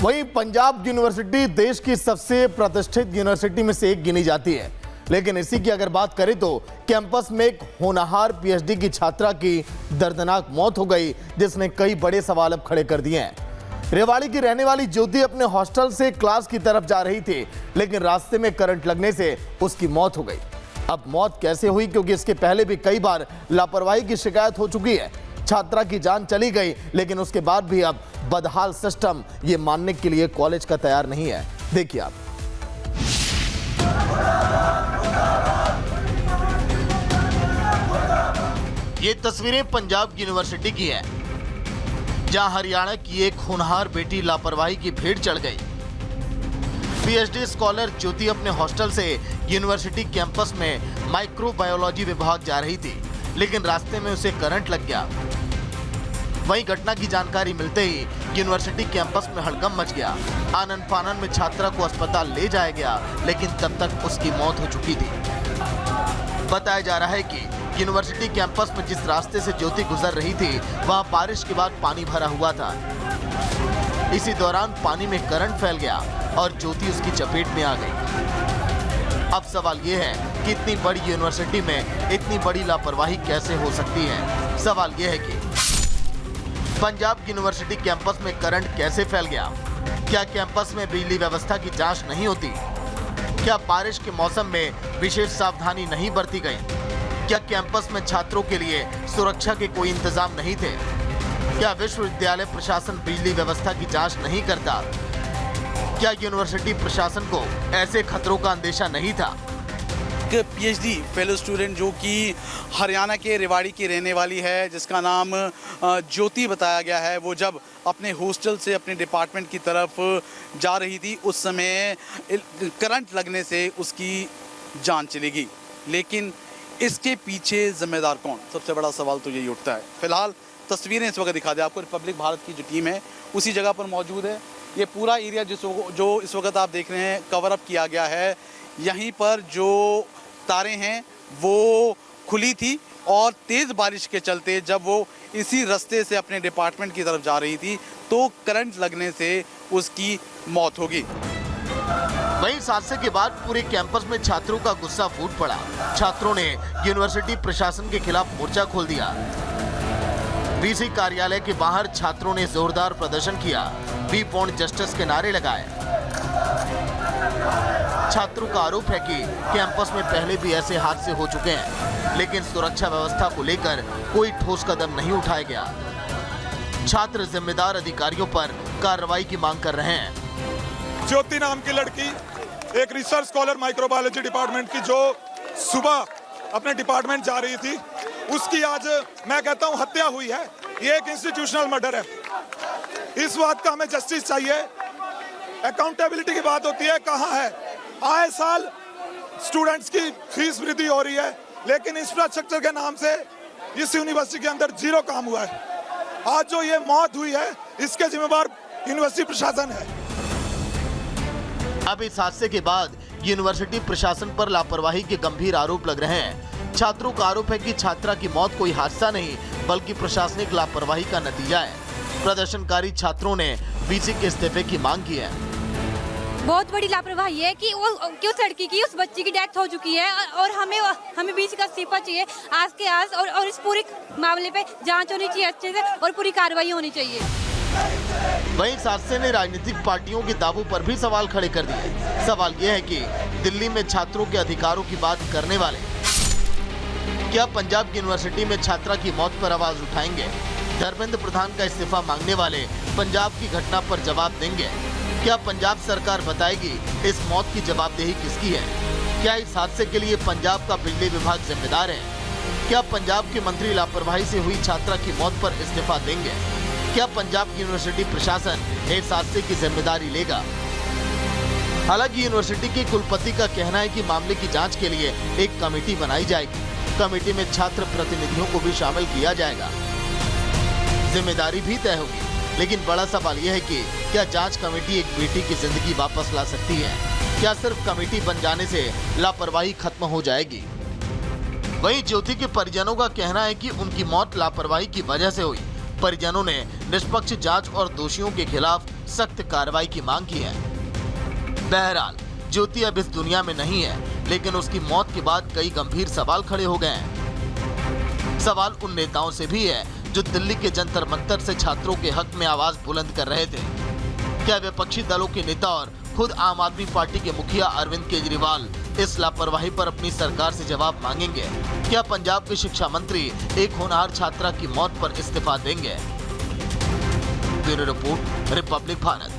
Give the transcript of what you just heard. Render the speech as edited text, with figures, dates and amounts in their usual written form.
वहीं पंजाब यूनिवर्सिटी देश की सबसे प्रतिष्ठित यूनिवर्सिटी में से एक गिनी जाती है, लेकिन इसी की अगर बात करें तो कैंपस में एक होनहार पीएचडी की छात्रा की दर्दनाक मौत हो गई, जिसने कई बड़े सवाल अब खड़े कर दिए हैं। रेवाड़ी की रहने वाली ज्योति अपने हॉस्टल से क्लास की तरफ जा रही थी, लेकिन रास्ते में करंट लगने से उसकी मौत हो गई। अब मौत कैसे हुई, क्योंकि इसके पहले भी कई बार लापरवाही की शिकायत हो चुकी है। छात्रा की जान चली गई, लेकिन उसके बाद भी अब बदहाल सिस्टम ये मानने के लिए कॉलेज का तैयार नहीं है। देखिए आप। ये तस्वीरें पंजाब यूनिवर्सिटी की है, जहां हरियाणा की एक होनहार बेटी लापरवाही की भेंट चढ़ गई। पीएचडी स्कॉलर ज्योति अपने हॉस्टल से यूनिवर्सिटी कैंपस में माइक्रोबायोलॉजी विभाग जा रही थी, लेकिन रास्ते में उसे करंट लग गया। वहीं घटना की जानकारी मिलते ही यूनिवर्सिटी कैंपस में हड़कंप मच गया। आनन फानन में छात्रा को अस्पताल ले जाया गया, लेकिन तब तक उसकी मौत हो चुकी थी। बताया जा रहा है कि यूनिवर्सिटी कैंपस में जिस रास्ते से ज्योति गुजर रही थी, वहां बारिश के बाद पानी भरा हुआ था। इसी दौरान पानी में करंट फैल गया और ज्योति उसकी चपेट में आ गई। अब सवाल ये है कि इतनी बड़ी यूनिवर्सिटी में इतनी बड़ी लापरवाही कैसे हो सकती है। सवाल ये है कि पंजाब यूनिवर्सिटी कैंपस में करंट कैसे फैल गया? क्या कैंपस में बिजली व्यवस्था की जांच नहीं होती? क्या बारिश के मौसम में विशेष सावधानी नहीं बरती गई? क्या कैंपस में छात्रों के लिए सुरक्षा के कोई इंतजाम नहीं थे? क्या विश्वविद्यालय प्रशासन बिजली व्यवस्था की जांच नहीं करता? क्या यूनिवर्सिटी प्रशासन को ऐसे खतरों का अंदेशा नहीं था? पीएचडी फेलो स्टूडेंट जो कि हरियाणा के रेवाड़ी की रहने वाली है, जिसका नाम ज्योति बताया गया है, वो जब अपने हॉस्टल से अपने डिपार्टमेंट की तरफ जा रही थी, उस समय करंट लगने से उसकी जान चली गई। लेकिन इसके पीछे जिम्मेदार कौन? सबसे बड़ा सवाल तो यही उठता है। फिलहाल तस्वीरें इस वक्त दिखा दें आपको। रिपब्लिक भारत की जो टीम है उसी जगह पर मौजूद है। ये पूरा एरिया जो इस वक्त आप देख रहे हैं कवर अप किया गया है। यहीं पर जो तारें हैं वो खुली थी और तेज़ बारिश के चलते जब वो इसी रास्ते से अपने डिपार्टमेंट की तरफ जा रही थी तो करंट लगने से उसकी मौत होगी। वहीं इस हादसे के बाद पूरे कैंपस में छात्रों का गुस्सा फूट पड़ा। छात्रों ने यूनिवर्सिटी प्रशासन के खिलाफ मोर्चा खोल दिया। वीसी कार्यालय के बाहर छात्रों ने जोरदार प्रदर्शन किया। वी वांट जस्टिस के नारे लगाए। छात्रों का आरोप है कि कैंपस में पहले भी ऐसे हादसे हो चुके हैं, लेकिन सुरक्षा व्यवस्था को लेकर कोई ठोस कदम नहीं उठाया गया। छात्र जिम्मेदार अधिकारियों पर कार्रवाई की मांग कर रहे हैं। ज्योति नाम की लड़की एक रिसर्च स्कॉलर माइक्रोबायोलॉजी डिपार्टमेंट की, जो सुबह अपने डिपार्टमेंट जा रही थी, उसकी आज मैं कहता हूं हत्या हुई है। ये एक इंस्टीट्यूशनल मर्डर है। इस बात का हमें जस्टिस चाहिए। अकाउंटेबिलिटी की बात होती है, कहाँ है? आए साल स्टूडेंट्स की फीस वृद्धि हो रही है, लेकिन इंफ्रास्ट्रक्चर के नाम से इस यूनिवर्सिटी के अंदर जीरो काम हुआ है। आज जो ये मौत हुई है, इसके जिम्मेदार यूनिवर्सिटी प्रशासन है। अब इस हादसे के बाद यूनिवर्सिटी प्रशासन पर लापरवाही के गंभीर आरोप लग रहे हैं। छात्रों का आरोप है कि छात्रा की मौत कोई हादसा नहीं, बल्कि प्रशासनिक लापरवाही का नतीजा है। प्रदर्शनकारी छात्रों ने वीसी के इस्तीफे की मांग की है। बहुत बड़ी लापरवाही है कि उस लड़की की, उस बच्ची की डेथ हो चुकी है और हमें बीसी का इस्तीफा चाहिए आज के आज, और इस पूरे मामले पे जांच होनी चाहिए अच्छे से और पूरी कार्रवाई होनी चाहिए। वहीं इस हादसे ने राजनीतिक पार्टियों के दावों पर भी सवाल खड़े कर दिए। सवाल यह है कि दिल्ली में छात्रों के अधिकारों की बात करने वाले क्या पंजाब यूनिवर्सिटी में छात्रा की मौत पर आवाज उठाएंगे? धर्मेंद्र प्रधान का इस्तीफा मांगने वाले पंजाब की घटना पर जवाब देंगे? क्या पंजाब सरकार बताएगी इस मौत की जवाबदेही किसकी है? क्या इस हादसे के लिए पंजाब का बिजली विभाग जिम्मेदार है? क्या पंजाब के मंत्री लापरवाही से हुई छात्रा की मौत पर इस्तीफा देंगे? क्या पंजाब यूनिवर्सिटी प्रशासन इस हादसे की जिम्मेदारी लेगा? हालांकि यूनिवर्सिटी के कुलपति का कहना है कि मामले की जांच के लिए एक कमेटी बनाई जाएगी। कमेटी में छात्र प्रतिनिधियों को भी शामिल किया जाएगा। जिम्मेदारी भी तय होगी, लेकिन बड़ा सवाल यह है कि क्या जांच कमेटी एक बेटी की जिंदगी वापस ला सकती है? क्या सिर्फ कमेटी बन जाने से लापरवाही खत्म हो जाएगी? वहीं ज्योति के परिजनों का कहना है कि उनकी मौत लापरवाही की वजह से हुई। परिजनों ने निष्पक्ष जांच और दोषियों के खिलाफ सख्त कार्रवाई की मांग की है। बहरहाल ज्योति अब इस दुनिया में नहीं है, लेकिन उसकी मौत के बाद कई गंभीर सवाल खड़े हो गए हैं। सवाल उन नेताओं से भी है जो दिल्ली के जंतर मंतर से छात्रों के हक में आवाज बुलंद कर रहे थे। क्या विपक्षी दलों के नेता और खुद आम आदमी पार्टी के मुखिया अरविंद केजरीवाल इस लापरवाही पर अपनी सरकार से जवाब मांगेंगे? क्या पंजाब के शिक्षा मंत्री एक होनहार छात्रा की मौत पर इस्तीफा देंगे? Bureau report, Republic Bharat.